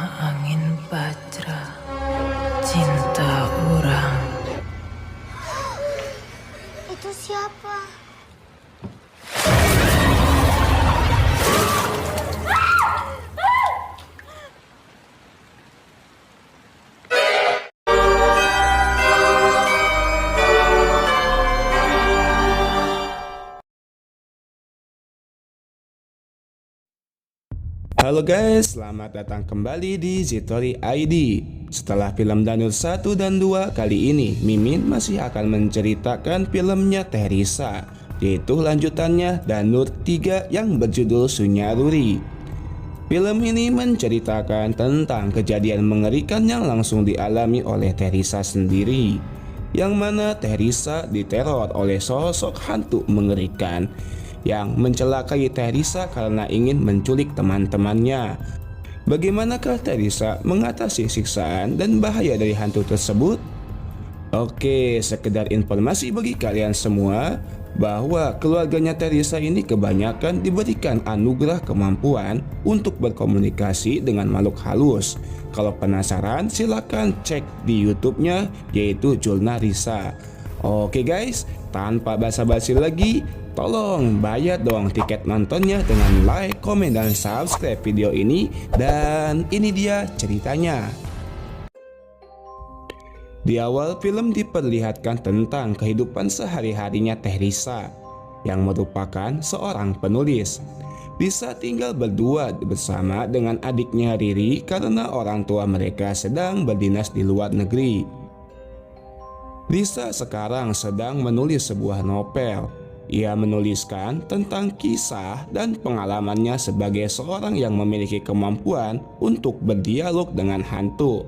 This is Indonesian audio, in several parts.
angin bajra, cinta orang. Itu siapa? Halo guys, selamat datang kembali di Zitori ID. Setelah film Danur 1 dan 2, kali ini Mimin masih akan menceritakan filmnya Teresa, yaitu lanjutannya Danur 3 yang berjudul Sunyaruri. Film ini menceritakan tentang kejadian mengerikan yang langsung dialami oleh Teresa sendiri, yang mana Teresa diteror oleh sosok hantu mengerikan yang mencelakai Teresa karena ingin menculik teman-temannya. Bagaimanakah Teresa mengatasi siksaan dan bahaya dari hantu tersebut? Oke, sekedar informasi bagi kalian semua bahwa keluarganya Teresa ini kebanyakan diberikan anugerah kemampuan untuk berkomunikasi dengan makhluk halus. Kalau penasaran silahkan cek di YouTube-nya, yaitu Julna Risa. Oke guys, tanpa basa-basi lagi, tolong bayar dong tiket nontonnya dengan like, komen, dan subscribe video ini. Dan ini dia ceritanya. Di awal film diperlihatkan tentang kehidupan sehari-harinya Teresa, yang merupakan seorang penulis. Lisa tinggal berdua bersama dengan adiknya Riri karena orang tua mereka sedang berdinas di luar negeri. Lisa sekarang sedang menulis sebuah novel. Ia menuliskan tentang kisah dan pengalamannya sebagai seorang yang memiliki kemampuan untuk berdialog dengan hantu.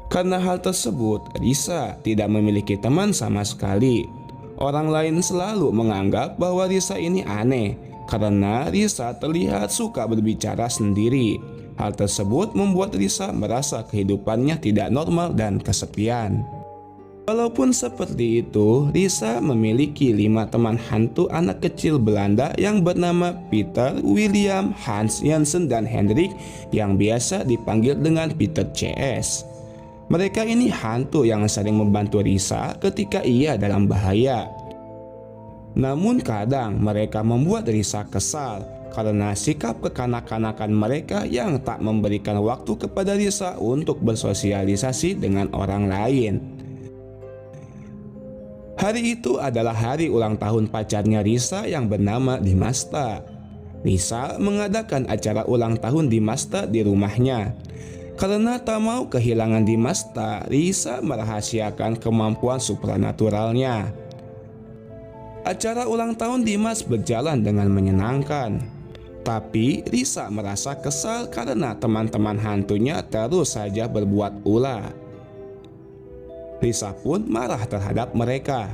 Karena hal tersebut, Lisa tidak memiliki teman sama sekali. Orang lain selalu menganggap bahwa Lisa ini aneh karena Lisa terlihat suka berbicara sendiri. Hal tersebut membuat Lisa merasa kehidupannya tidak normal dan kesepian. Walaupun seperti itu, Lisa memiliki 5 teman hantu anak kecil Belanda yang bernama Peter, William, Hans, Jansen, dan Hendrik, yang biasa dipanggil dengan Peter CS. Mereka ini hantu yang sering membantu Lisa ketika ia dalam bahaya. Namun kadang mereka membuat Lisa kesal karena sikap kekanak-kanakan mereka yang tak memberikan waktu kepada Lisa untuk bersosialisasi dengan orang lain. Hari itu adalah hari ulang tahun pacarnya Lisa yang bernama Dimasta. Lisa mengadakan acara ulang tahun Dimasta di rumahnya. Karena tak mau kehilangan Dimasta, Lisa merahasiakan kemampuan supranaturalnya. Acara ulang tahun Dimas berjalan dengan menyenangkan. Tapi Lisa merasa kesal karena teman-teman hantunya terus saja berbuat ulah. Lisa pun marah terhadap mereka.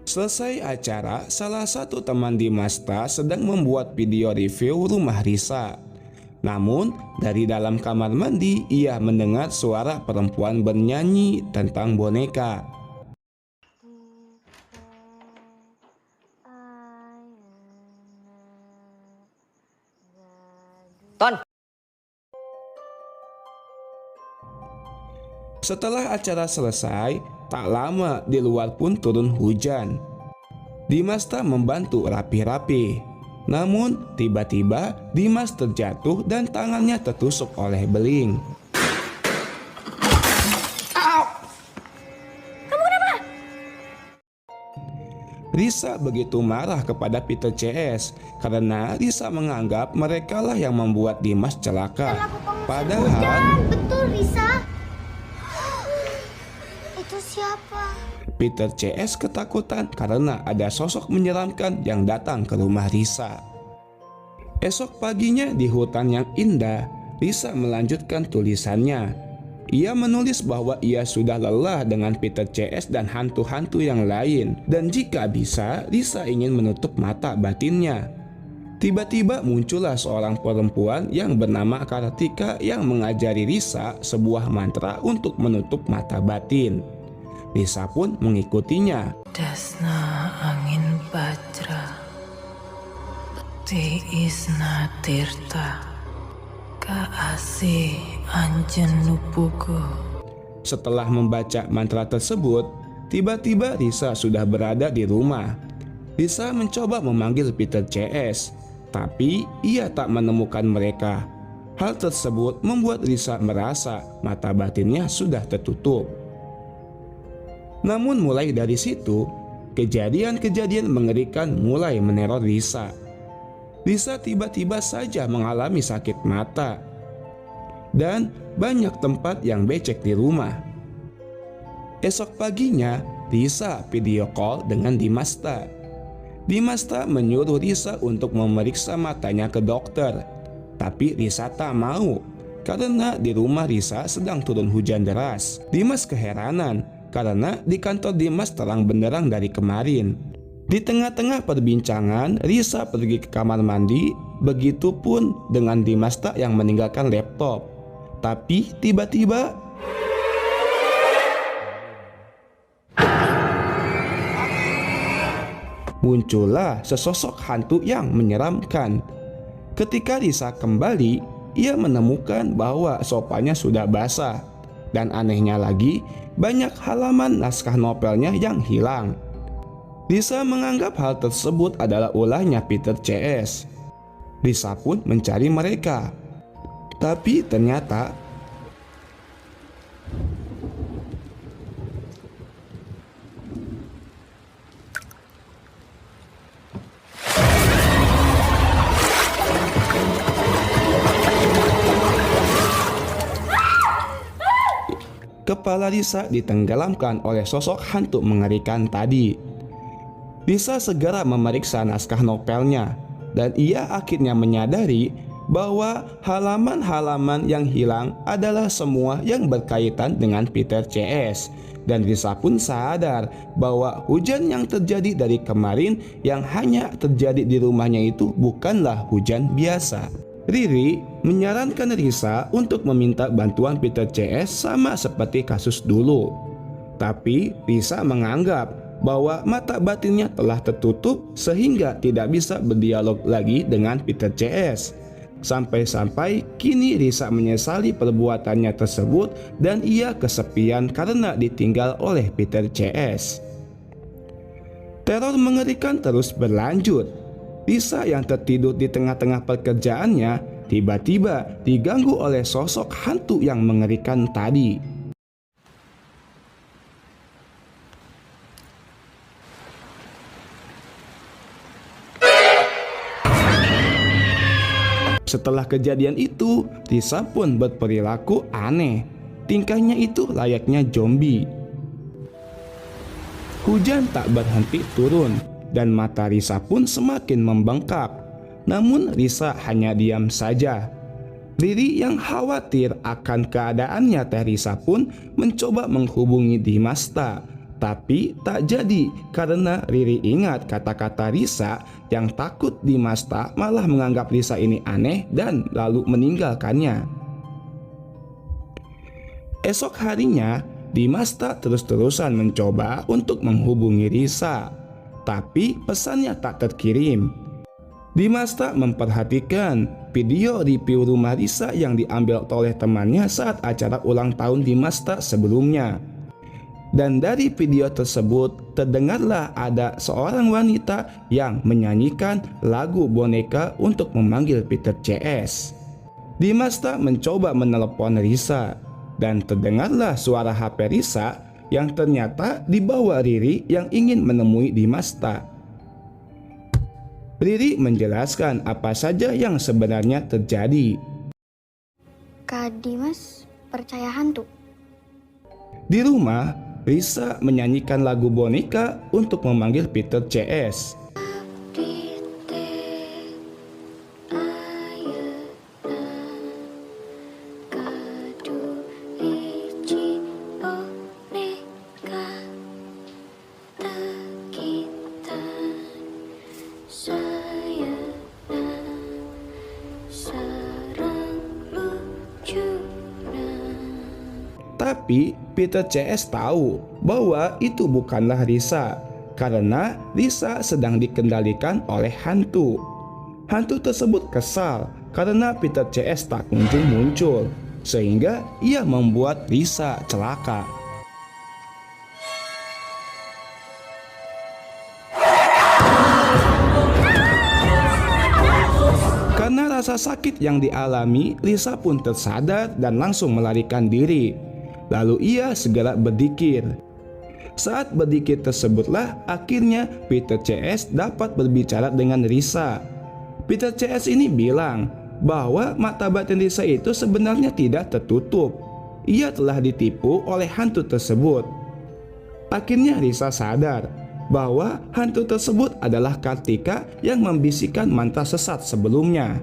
Selesai acara, salah satu teman Dimasta sedang membuat video review rumah Lisa. Namun, dari dalam kamar mandi, ia mendengar suara perempuan bernyanyi tentang boneka. Ton. Setelah acara selesai, tak lama di luar pun turun hujan. Dimasta membantu rapi-rapi. Namun tiba-tiba Dimas terjatuh dan tangannya tertusuk oleh beling. Kamu kenapa? Lisa begitu marah kepada Peter CS karena Lisa menganggap merekalah yang membuat Dimas celaka. Padahal Betul, Risa. Itu siapa? Peter CS ketakutan karena ada sosok menyeramkan yang datang ke rumah Lisa. Esok paginya di hutan yang indah, Lisa melanjutkan tulisannya. Ia menulis bahwa ia sudah lelah dengan Peter CS dan hantu-hantu yang lain, dan jika bisa, Lisa ingin menutup mata batinnya. Tiba-tiba muncullah seorang perempuan yang bernama Kartika yang mengajari Lisa sebuah mantra untuk menutup mata batin. Lisa pun mengikutinya. Dasna angin bajra, peti isna tirta, Kaasih anjen lupuku. Setelah membaca mantra tersebut, tiba-tiba Risa sudah berada di rumah. Risa mencoba memanggil Peter CS, tapi ia tak menemukan mereka. Hal tersebut membuat Risa merasa mata batinnya sudah tertutup. Namun mulai dari situ, kejadian-kejadian mengerikan mulai meneror Risa. Risa tiba-tiba saja mengalami sakit mata dan banyak tempat yang becek di rumah. Esok paginya, Risa video call dengan Dimasta. Dimasta menyuruh Risa untuk memeriksa matanya ke dokter, tapi Risa tak mau karena di rumah Risa sedang turun hujan deras. Dimas keheranan karena di kantor Dimas terang benderang dari kemarin. Di tengah-tengah perbincangan, Risa pergi ke kamar mandi, begitupun dengan Dimasta yang meninggalkan laptop. Tapi tiba-tiba muncullah sesosok hantu yang menyeramkan. Ketika Risa kembali, ia menemukan bahwa sofanya sudah basah. Dan anehnya lagi, banyak halaman naskah novelnya yang hilang. Risa menganggap hal tersebut adalah ulahnya Peter CS. Risa pun mencari mereka. Tapi ternyata kepala Risa ditenggelamkan oleh sosok hantu mengerikan tadi. Risa segera memeriksa naskah novelnya dan ia akhirnya menyadari bahwa halaman-halaman yang hilang adalah semua yang berkaitan dengan Peter CS. Dan Risa pun sadar bahwa hujan yang terjadi dari kemarin yang hanya terjadi di rumahnya itu bukanlah hujan biasa. Riri menyarankan Risa untuk meminta bantuan Peter CS sama seperti kasus dulu. Tapi Risa menganggap bahwa mata batinnya telah tertutup sehingga tidak bisa berdialog lagi dengan Peter CS. Sampai-sampai kini Risa menyesali perbuatannya tersebut dan ia kesepian karena ditinggal oleh Peter CS. Teror mengerikan terus berlanjut. Risa yang tertidur di tengah-tengah pekerjaannya tiba-tiba diganggu oleh sosok hantu yang mengerikan tadi. Setelah kejadian itu, Risa pun berperilaku aneh. Tingkahnya itu layaknya zombie. Hujan tak berhenti turun dan mata Risa pun semakin membengkak. Namun Risa hanya diam saja. Riri yang khawatir akan keadaannya Teh Risa pun mencoba menghubungi Dimasta. Tapi tak jadi karena Riri ingat kata-kata Risa yang takut Dimasta malah menganggap Risa ini aneh dan lalu meninggalkannya. Esok harinya, Dimasta terus-terusan mencoba untuk menghubungi Risa, tapi pesannya tak terkirim. Dimasta memperhatikan video review rumah Risa yang diambil oleh temannya saat acara ulang tahun Dimasta sebelumnya. Dan dari video tersebut terdengarlah ada seorang wanita yang menyanyikan lagu boneka untuk memanggil Peter CS. Dimasta mencoba menelepon Risa dan terdengarlah suara HP Risa yang ternyata dibawa Riri yang ingin menemui Dimasta. Riri menjelaskan apa saja yang sebenarnya terjadi. Kak Dimas percaya hantu? Di rumah, Risa menyanyikan lagu boneka untuk memanggil Peter CS. Tapi Peter CS tahu bahwa itu bukanlah Risa karena Risa sedang dikendalikan oleh hantu. Hantu tersebut kesal karena Peter CS tak kunjung muncul, sehingga ia membuat Lisa celaka. Karena rasa sakit yang dialami, Lisa pun tersadar dan langsung melarikan diri. Lalu ia segera berzikir. Saat berzikir tersebutlah akhirnya Peter CS dapat berbicara dengan Lisa. Peter CS ini bilang bahwa mata batin Lisa itu sebenarnya tidak tertutup. Ia telah ditipu oleh hantu tersebut. Akhirnya Lisa sadar bahwa hantu tersebut adalah Kartika yang membisikkan mantra sesat sebelumnya.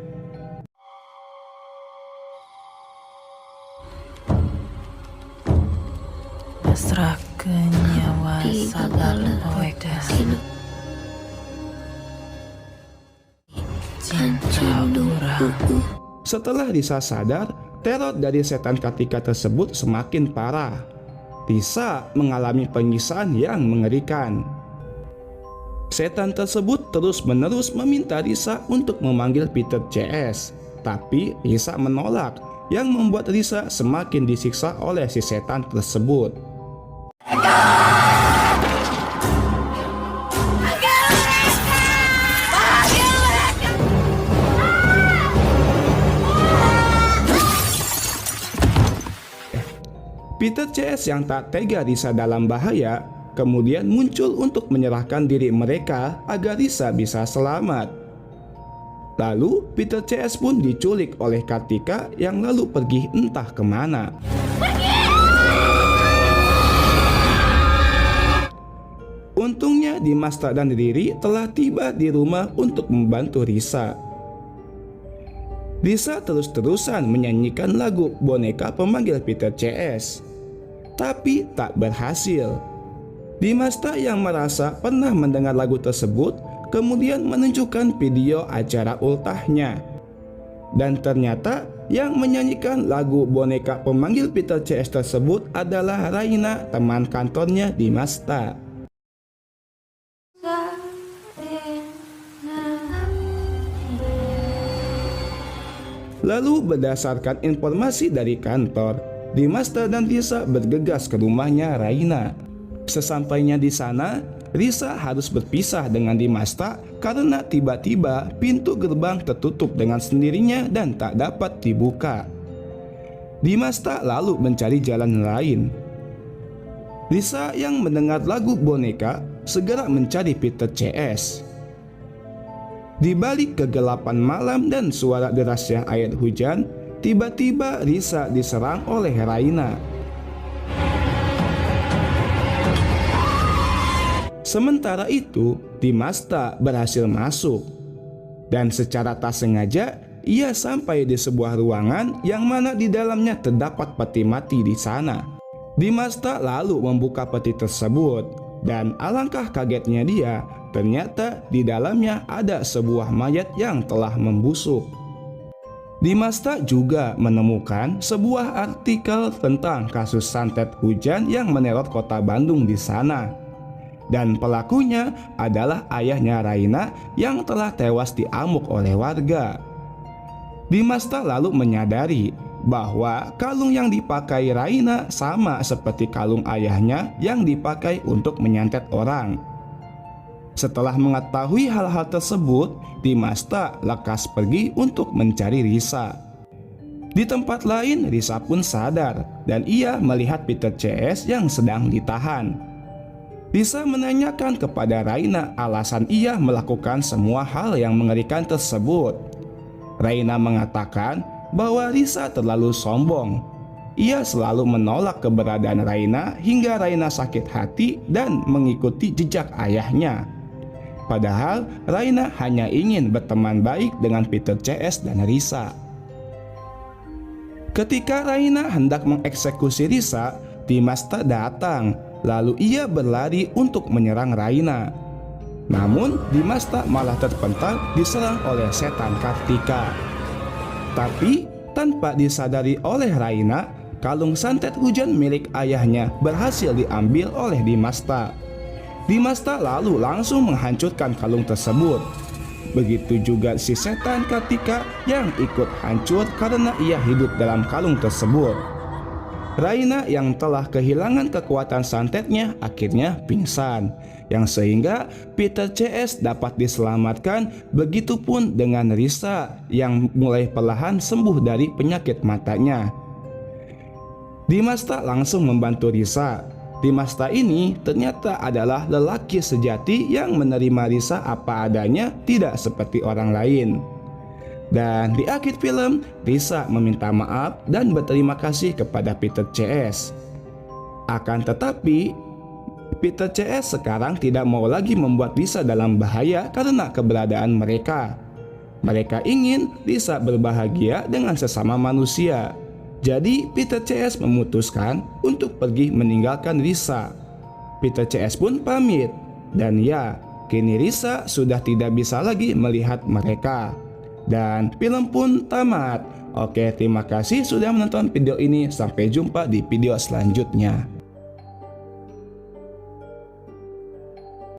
Pasrahkan nyawa sabar poekan. Cinta murah. Setelah Lisa sadar, teror dari setan Kartika tersebut semakin parah. Lisa mengalami penyiksaan yang mengerikan. Setan tersebut terus-menerus meminta Lisa untuk memanggil Peter CS, tapi Lisa menolak, yang membuat Lisa semakin disiksa oleh si setan tersebut. Peter CS yang tak tega Lisa dalam bahaya, kemudian muncul untuk menyerahkan diri mereka agar Lisa bisa selamat. Lalu Peter CS pun diculik oleh Kartika yang lalu pergi entah kemana. Untungnya Dimasta dan Riri telah tiba di rumah untuk membantu Lisa. Lisa terus-terusan menyanyikan lagu boneka pemanggil Peter CS, tapi tak berhasil. Dimasta yang merasa pernah mendengar lagu tersebut kemudian menunjukkan video acara ultahnya. Dan ternyata yang menyanyikan lagu boneka pemanggil Peter CS tersebut adalah Raina, teman kantornya Dimasta. Lalu berdasarkan informasi dari kantor, Dimasta dan Lisa bergegas ke rumahnya Raina. Sesampainya di sana, Lisa harus berpisah dengan Dimasta karena tiba-tiba pintu gerbang tertutup dengan sendirinya dan tak dapat dibuka. Dimasta lalu mencari jalan lain. Lisa yang mendengar lagu boneka segera mencari Peter CS. Di balik kegelapan malam dan suara derasnya air hujan, tiba-tiba Lisa diserang oleh Raina. Sementara itu, Dimasta berhasil masuk. Dan secara tak sengaja, ia sampai di sebuah ruangan yang mana di dalamnya terdapat peti mati di sana. Dimasta lalu membuka peti tersebut, dan alangkah kagetnya dia, ternyata di dalamnya ada sebuah mayat yang telah membusuk. Dimasta juga menemukan sebuah artikel tentang kasus santet hujan yang meneror kota Bandung di sana. Dan pelakunya adalah ayahnya Raina yang telah tewas diamuk oleh warga. Dimasta lalu menyadari bahwa kalung yang dipakai Raina sama seperti kalung ayahnya yang dipakai untuk menyantet orang. Setelah mengetahui hal-hal tersebut, Dimasta lekas pergi untuk mencari Lisa. Di tempat lain, Lisa pun sadar dan ia melihat Peter CS yang sedang ditahan. Lisa menanyakan kepada Raina alasan ia melakukan semua hal yang mengerikan tersebut. Raina mengatakan bahwa Lisa terlalu sombong. Ia selalu menolak keberadaan Raina hingga Raina sakit hati dan mengikuti jejak ayahnya. Padahal Raina hanya ingin berteman baik dengan Peter CS dan Lisa. Ketika Raina hendak mengeksekusi Lisa, Dimasta datang. Lalu ia berlari untuk menyerang Raina. Namun Dimasta malah terpental diserang oleh setan Kartika. Tapi tanpa disadari oleh Raina, kalung santet hujan milik ayahnya berhasil diambil oleh Dimasta. Dimasta lalu langsung menghancurkan kalung tersebut. begitu juga si setan Kartika yang ikut hancur karena ia hidup dalam kalung tersebut. Raina yang telah kehilangan kekuatan santetnya akhirnya pingsan, yang sehingga Peter CS dapat diselamatkan, begitupun dengan Risa yang mulai perlahan sembuh dari penyakit matanya. Dimasta langsung membantu Risa. Dimasta ini ternyata adalah lelaki sejati yang menerima Risa apa adanya, tidak seperti orang lain. Dan di akhir film, Risa meminta maaf dan berterima kasih kepada Peter CS. Akan tetapi, Peter CS sekarang tidak mau lagi membuat Risa dalam bahaya karena keberadaan mereka. Mereka ingin Risa berbahagia dengan sesama manusia. Jadi Peter CS memutuskan untuk pergi meninggalkan Risa. Peter CS pun pamit. Dan ya, kini Risa sudah tidak bisa lagi melihat mereka. Dan film pun tamat. Oke, terima kasih sudah menonton video ini. Sampai jumpa di video selanjutnya.